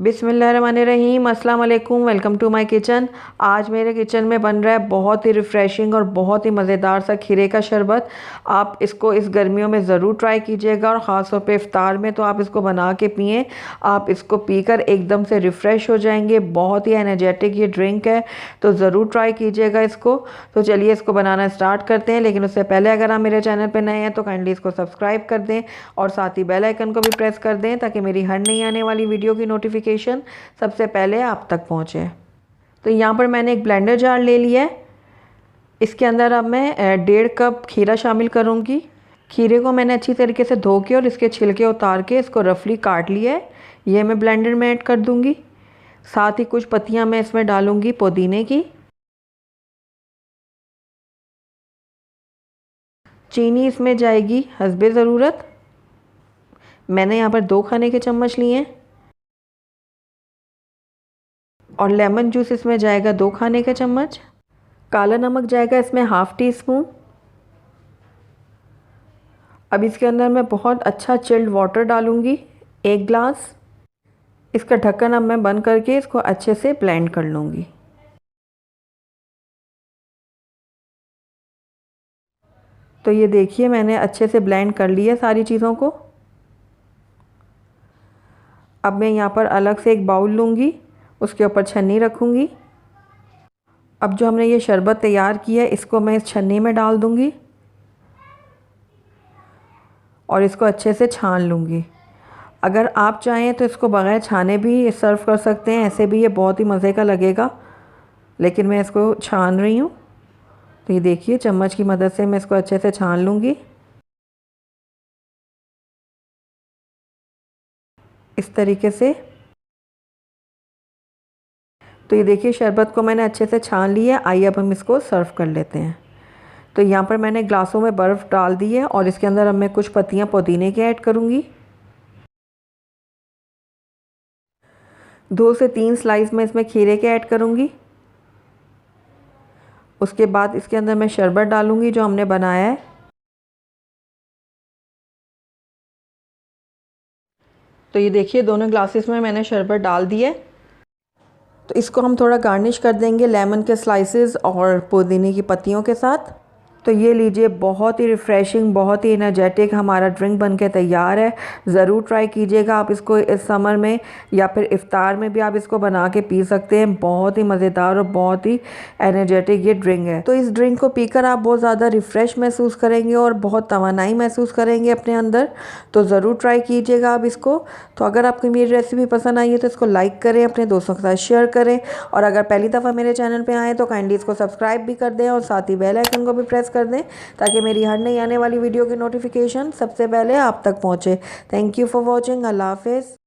बिस्मिल्लाहिर्रहमानिर्रहीम, अस्सलाम वालेकुम। Welcome to my kitchen. आज मेरे किचन में बन रहा है बहुत ही रिफ़्रेशिंग और बहुत ही मज़ेदार सा खीरे का शरबत। आप इसको इस गर्मियों में ज़रूर ट्राई कीजिएगा और ख़ास तौर पे इफ़्तार में तो आप इसको बना के पिएं। आप इसको पीकर एकदम से रिफ़्रेश हो जाएंगे। बहुत ही एनर्जेटिक ये ड्रिंक है, तो ज़रूर ट्राई कीजिएगा इसको। तो चलिए इसको बनाना स्टार्ट करते हैं, लेकिन उससे पहले अगर आप मेरे चैनल पर नए हैं तो काइंडली इसको सब्सक्राइब कर दें और साथ ही बेल आइकन को भी प्रेस कर दें ताकि मेरी हर नई आने वाली वीडियो की नोटिफिकेशन सबसे पहले आप तक पहुंचे। तो यहाँ पर मैंने एक ब्लेंडर जार ले लिया है। इसके अंदर अब मैं 1.5 कप खीरा शामिल करूँगी। खीरे को मैंने अच्छी तरीके से धो के और इसके छिलके उतार के इसको रफली काट लिया है। ये मैं ब्लेंडर में ऐड कर दूँगी। साथ ही कुछ पत्तियाँ मैं इसमें डालूँगी पुदीने की। चीनी इसमें जाएगी हस्बे ज़रूरत। मैंने यहाँ पर 2 खाने के चम्मच लिए हैं और लेमन जूस इसमें जाएगा 2 खाने के चम्मच। काला नमक जाएगा इसमें 1/2 टीस्पून। अब इसके अंदर मैं बहुत अच्छा चिल्ड वाटर डालूँगी 1 ग्लास। इसका ढक्कन अब मैं बंद करके इसको अच्छे से ब्लेंड कर लूँगी। तो ये देखिए मैंने अच्छे से ब्लेंड कर लिया सारी चीज़ों को। अब मैं यहाँ पर अलग से एक बाउल लूँगी, उसके ऊपर छन्नी रखूँगी। अब जो हमने ये शरबत तैयार किया है इसको मैं इस छन्नी में डाल दूँगी और इसको अच्छे से छान लूँगी। अगर आप चाहें तो इसको बग़ैर छाने भी सर्व कर सकते हैं, ऐसे भी ये बहुत ही मज़े का लगेगा, लेकिन मैं इसको छान रही हूँ। तो ये देखिए चम्मच की मदद से मैं इसको अच्छे से छान लूँगी इस तरीके से। तो ये देखिए शरबत को मैंने अच्छे से छान लिया। आइए अब हम इसको सर्व कर लेते हैं। तो यहाँ पर मैंने ग्लासों में बर्फ़ डाल दी है और इसके अंदर अब मैं कुछ पत्तियाँ पुदीने की ऐड करूँगी। 2 से 3 स्लाइस में इसमें खीरे के ऐड करूँगी। उसके बाद इसके अंदर मैं शरबत डालूँगी जो हमने बनाया है। तो ये देखिए दोनों ग्लासेस में मैंने शरबत डाल दिया है। तो इसको हम थोड़ा गार्निश कर देंगे लेमन के स्लाइसेस और पुदीने की पत्तियों के साथ। तो ये लीजिए बहुत ही रिफ़्रेशिंग, बहुत ही एनर्जेटिक हमारा ड्रिंक बनके तैयार है। ज़रूर ट्राई कीजिएगा आप इसको इस समर में, या फिर इफ़्तार में भी आप इसको बना के पी सकते हैं। बहुत ही मज़ेदार और बहुत ही एनर्जेटिक ये ड्रिंक है। तो इस ड्रिंक को पीकर आप बहुत ज़्यादा रिफ़्रेश महसूस करेंगे और बहुत तवानाई महसूस करेंगे अपने अंदर। तो ज़रूर ट्राई कीजिएगा आप इसको। तो अगर आपको मेरी रेसिपी पसंद आई है तो इसको लाइक करें, अपने दोस्तों के साथ शेयर करें और अगर पहली दफ़ा मेरे चैनल पर आएँ तो काइंडली इसको सब्सक्राइब भी कर दें और साथ ही बेल आइकन को भी प्रेस कर दें ताकि मेरी हर नई आने वाली वीडियो की नोटिफिकेशन सबसे पहले आप तक पहुंचे। Thank you for watching. अल्लाह हाफ़िज़।